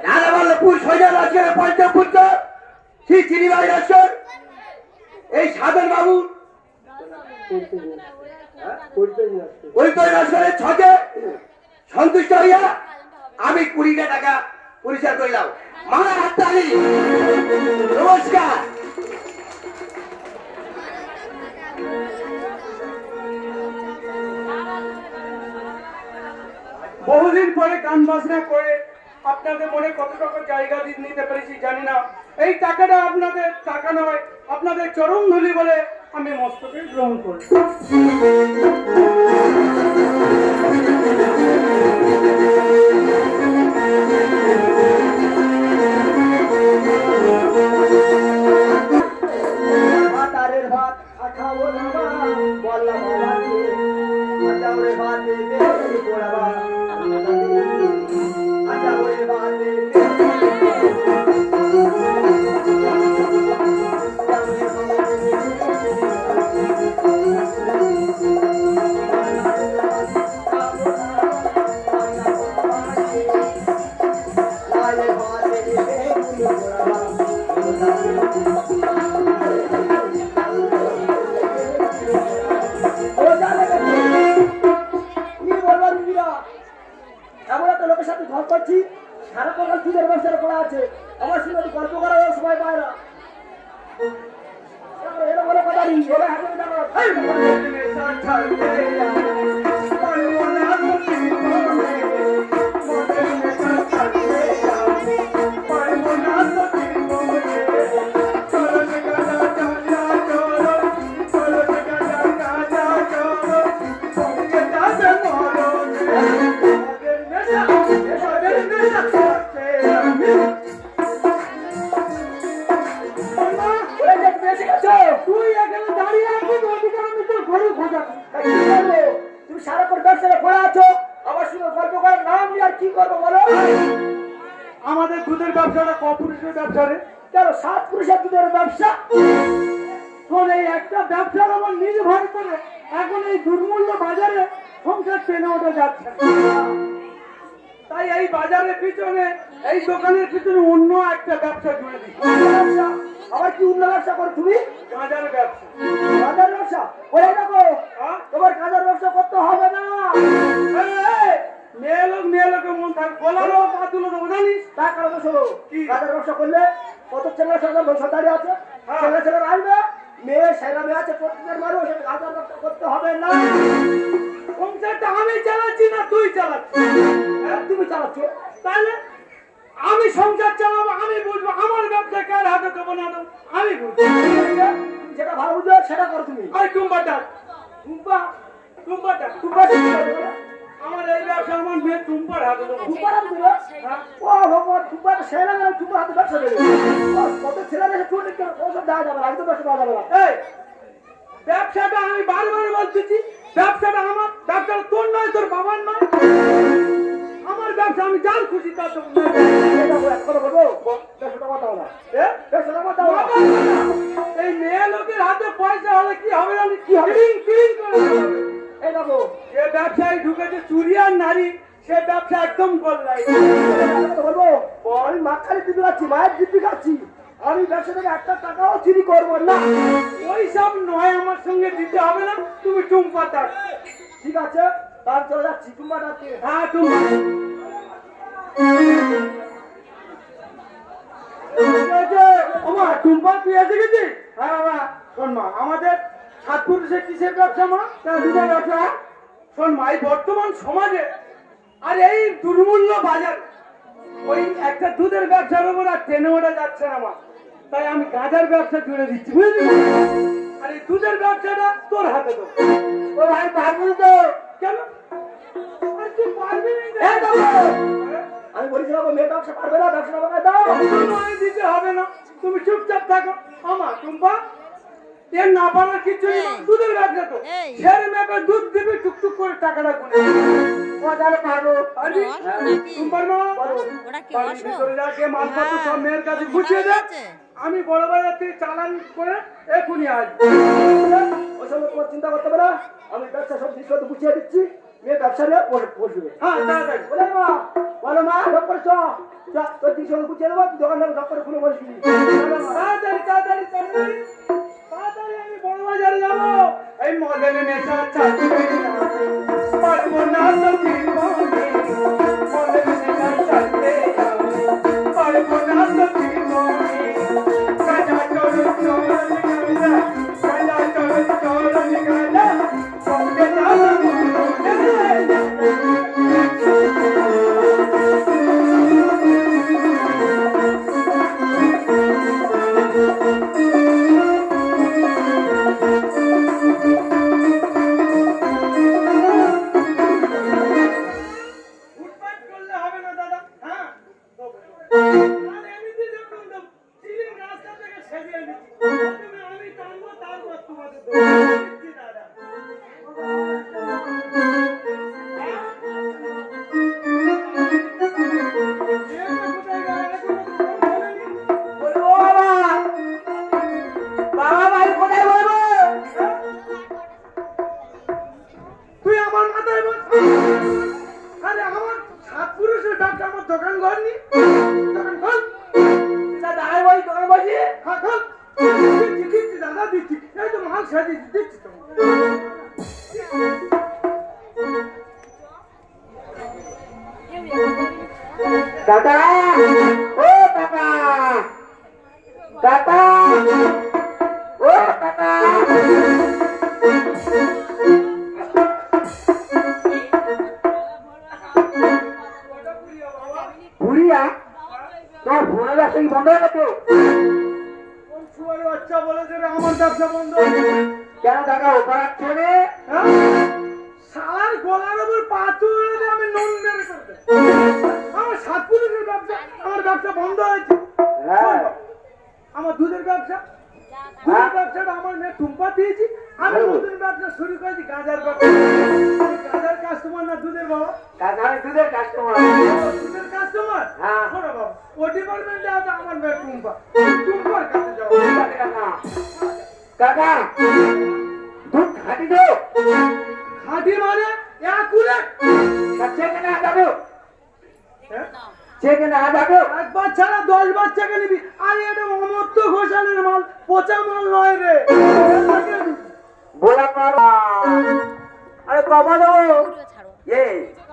রাধাবল্লভপুর সোজা রাজগড়ের পঞ্চপুত্র শ্রী চিনিবাই রাজগড় এই সাধন বাবু রাজগড়ের ছকে সন্তুষ্ট হইয়া আমি 20 টাকা পরিষ্কার করিলাম। মারা হাততালি। নমস্কার। বহুদিন পরে গান বাজনা করে আপনাদের মনে কতটুকু জায়গা নিতে পেরেছি জানি না। এই টাকাটা আপনাদের টাকা নয়, আপনাদের চরম ধুলি বলে আমি মস্তকে গ্রহণ করি। আমাদের দুধের ব্যবসাটা কপুরুষের ব্যবসা রে, কেন 7 পুরুষের দুধের ব্যবসা। শোন, এই একটা ব্যবসার আমার নির্ভর করে এখন এই দুর্মূল্য বাজারে সংসার টেনে ওঠা যাচ্ছে। তাই এই বাজারের পিছনে, এই দোকানের পিছনে অন্য একটা ব্যবসা জুড়ে দিচ্ছি। আবার কি অন্য ব্যবসা করো তুমি? গাঁজার ব্যবসা। গাঁজার ব্যবসা করে দেখো, তোমার গাঁজার ব্যবসা করতে হবে না। মেয়ে লোকের মন থাকে বলারও পা তুলে দেবো জানিস। তার কারণ শোনো, গাঁজার ব্যবসা করলে কত ছেলে ব্যবসা দাঁড়িয়ে আছে, ছেলেরা আসবে, মেয়ে সেরা মেয়ে আছে, প্রত্যেকের মারো, গাঁজার ব্যবসা করতে হবে না। সংসারটা আমি চালাচ্ছি না তুই চালাচ্ছিস? তুমি চালাচ্ছ, তাহলে আমি সংসার চালাবো, আমি বুঝবো। আমার ব্যবসা কার হাতে দেবো না দেবো আমি বুঝবো। যেটা ভালো বুঝো সেটা করো তুমি। ওই টুম্বাটা টুম্বা টুম্বাটা টুম্বা আমার এই ব্যবসা আমার মেয়ে টুম্বার হাতে দেবো। টুম্বার হাতে দেবো? ও ভগবান, টুম্বার ছেলে না, টুম্বার হাতে ব্যবসা দেবে। কত ছেলে মেয়ে টুম্বার ওসব দেওয়া যাবে না, আমি তো ব্যবসা দেওয়া যাবে না। এই ব্যবসাটা আমি বারবার বলতেছি, ব্যবসাটা আমার, ব্যবসাটা তোর নয়, তোর বাবার নয়। আমার ব্যবসা আমি যার খুশি তার এই মেয়ে লোকের হাতে পয়সা হলে কি হবে জানি? কি হবে? এই দেখো, যে ব্যবসায় ঢুকেছে চুরি আর নারী, সে ব্যবসা একদম করলাই। বলবো আমি মাখালি দিতে পারছি, মায়ের দিতে খাচ্ছি, আমি ব্যবসা থেকে একটা টাকাও চুরি করবো না। ওই সব নয়, আমার সঙ্গে দিতে হবে না। তুমি টুম্পা ডাক। ঠিক আছে, তার চলে যাচ্ছি। টুম্পা ডাক। হ্যাঁ টুম্পা। টুম্পা তুই এসে গেছিস? হ্যাঁ বাবা। শোন মা, আমাদের 7 পুরুষের কিসের ব্যবসা মা? দুধের ব্যবসা। শোন মা, এই বর্তমান সমাজে আর এই দুর্মূল্য বাজার, ওই একটা দুধের ব্যবসার উপর আর টেনে ওঠা যাচ্ছে না মা। তাই আমি গাঁজার ব্যবসা জুড়ে দিচ্ছি, বুঝলি? আর এই দুধের ব্যবসাটা তোর হাতে দেবো। ও ভাই পারবি তো? কেন তুই পারবি না? আমি বলেছিলাম মেয়ে ব্যবসা পারবে না, ব্যবসা দাও। দিতে হবে না, তুমি চুপচাপ থাকো। আমার টুম্পা এর না পারার কিছু দুধের ব্যবসা তো, ছেড়ে মেপে দুধ দিবি, টুকটুক করে টাকাটা গুনে পারবো। টুম্পার মা মালপত্র সব মেয়ের কাছে গুছিয়ে দে, আমি বড় বাজার থেকে চালান করে এখনই আসবো। ওসব তোমার চিন্তা করতে পারে, আমি ব্যবসা সব জিনিসপত্র গুছিয়ে দিচ্ছি, মেয়ে ব্যবসা নিয়ে বসবে। হ্যাঁ তাড়াতাড়ি বলে মা, বলো মা, ঢপ করে চ। তোর দিকে সঙ্গে গুছিয়ে দেবো, তুই দোকান ঢপ করে খুলে বসবি। তাড়াতাড়ি তাড়াতাড়ি তাড়াতাড়ি তাড়াতাড়ি আমি বড় বাজারে যাবো। এই মদের নেশা ছাড়তে পারবো না তো জীবনে, মদের নেশা ছাড়তে পারবো না তো জীবনে। গাঁজা চোর চোর গাঁজা, গাঁজা চোর চোর গাঁজা, সঙ্গে যাবো কাকা, ও কাকা, কাকা, ও কাকা। বুড়িয়া, তোর ভোরের ব্যবসা কি বন্ধ হয়ে গেছে? বাচ্চা বলেছে আমার ব্যবসা বন্ধ। কেন কাকা ওপার ছেড়ে? সার গলার উপর পা তুলে আমি নুন মেরে করতে আমার সাত পুলিশের ব্যবসা, আমার ব্যবসা বন্ধ হয়েছে। হ্যাঁ, আমার দুধের ব্যবসা, দুধের ব্যবসাটা আমার মেয়ে টুম্পা দিয়েছি। আমি দুধের ব্যবসা শুরু করেছি, গাঁজার ব্যবসা। গাঁজার কাস্টমার না দুধের বাবা? কাকা আমি দুধের কাস্টমার। দুধের কাস্টমার? হ্যাঁ। শোনো বাবা, ও ডিপার্টমেন্টে আছে আমার মেয়ে টুম্পা। টুম্পার কাছে যাও। কাকা, কাকা, দুধ খাটি দো। খাঁটি মানে একুরেট। চেকে না যাবো, হ্যাঁ? চেকে না যাবো। একবার ছাড়া 10 বাচ্চাকে নিবি। আরে এটা অমর্ত্য ঘোষালের মাল, পচা মাল নয় রে। बोला मारो अरे कबा दो ये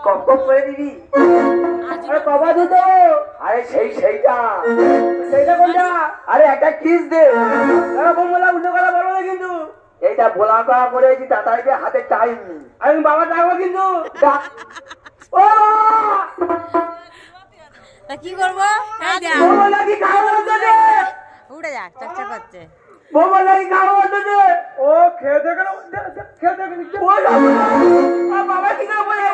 कब कब করে দিবি আরে কবা দে তো আরে সেইটা কোনটা আরে একটা কিস দে আরে বমলা উল্টো কথা বলবো না কিন্তু এইটা বলা করা করেছি তাড়াতাড়ি হাতে টাইম নেই আমি বাবা ডাকবো কিন্তু ও তা কি করবো? বমলা কি খাওয়া হচ্ছে উড়ে যাক, চকচক করছে। বমলা কি খাওয়া হচ্ছে ও খেয়ে দেখে না, খেয়ে দেখে নি। বাবা কি করে বলে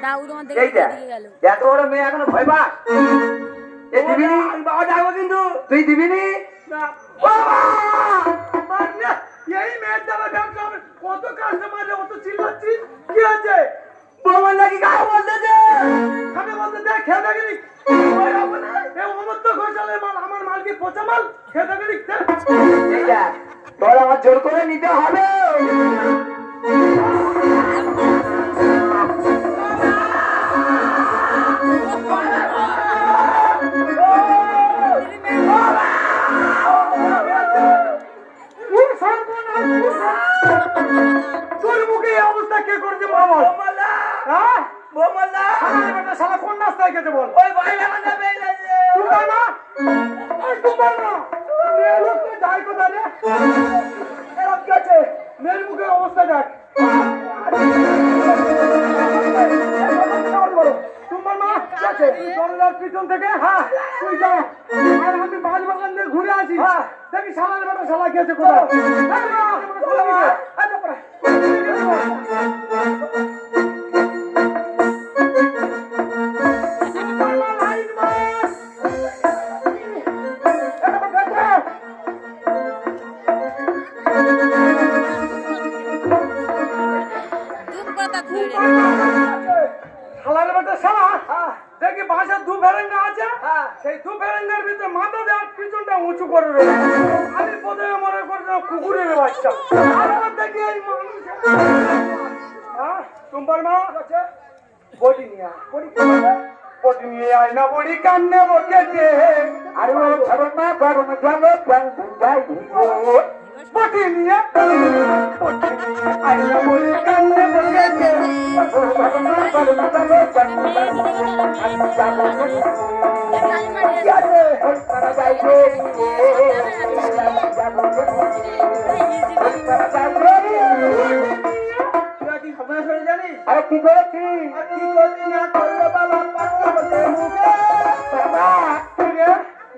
দাউ তোমার দেখে দিকে গেল। এত বড় মেয়ে এখনো ভয় পাস? এ দিবিনি? বাবা যাবো কিন্তু তুই দিবিনি? এই মেয়ের দ্বারা ব্যবসা হবে। কত কাস্টমার অত চিল্লাচ্ছিস, কি আছে? বমন নাকি খাওয়া বলতেছে খাবে বলতে দেখ, খেয়ে দেখে নি। অমর্ত্য ঘোষালের মাল, আমার মাল কি পচা মাল? খেয়ে দেখে নি। তোর আমার জোর করে নিতে হবে। তোর মুখে এই অবস্থা কে করেছে বাবা? হ্যাঁ বোমলা শালা কোন রাস্তায় গেছে বল? ওই ভাই আমাদের বেরিয়েছে টুম্পা না, ওই টুম্পা না, মেয়ের লোক তো যায় কোথায় রে? এরকম কি আছে মেয়ের মুখের অবস্থা দেখ। টুম্পার মা আছে তুই দরজার পিছন থেকে, হ্যাঁ তুই যা, আর আমি বাজ বাগান দিয়ে ঘুরে আসি। হ্যাঁ। দেখি শালার বেটা শালা গেছে কোথায়। হ্যাঁ, মা, শালার বেটা শালা, দেখি বাসার দু ফেরেঙ্গা আছে, সেই দু ফেরেঙ্গার ভিতরে মাথা দেওয়ার পিছনটা উঁচু করে রয়েছে। আমি প্রথমে মনে করছিলাম কুকুরের বাচ্চা, তারপর দেখি এই মানুষ। টুম্পার মা আছে বডি নিয়া বডি পটি নিয়ে আয় না বুড়ি কান্নে বকেছে আরে ও ধরো না গরম জলে প্যান যাই পটি নিয়ে আয় না বুড়ি কান্নে বকেছে ধরো না গরম জলে প্যান কি আছে তুই কি খবর শুনে জানিস আরে কি করেছি আর কি করলি না করলে বাবা পাগলা বসে মুখে বাবা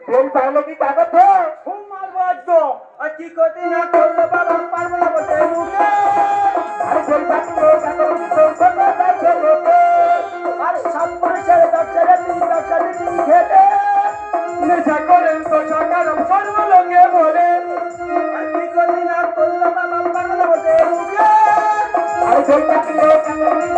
তেল পাইলে কি কাগজ ঘুম মারবো একদম আর কি করলি না করলে বাবা পাগলা বসে মুখে আরে তেল পাইলে আর সব মানুষের ব্যবসারে তিনি ব্যবসারে তিনি খেতে নেশা করেন তো সকালম সর্বলঙ্গে বলে আর কি করলি না করলে বাবা পাগলা বসে মুখে আরে তেল পাইলে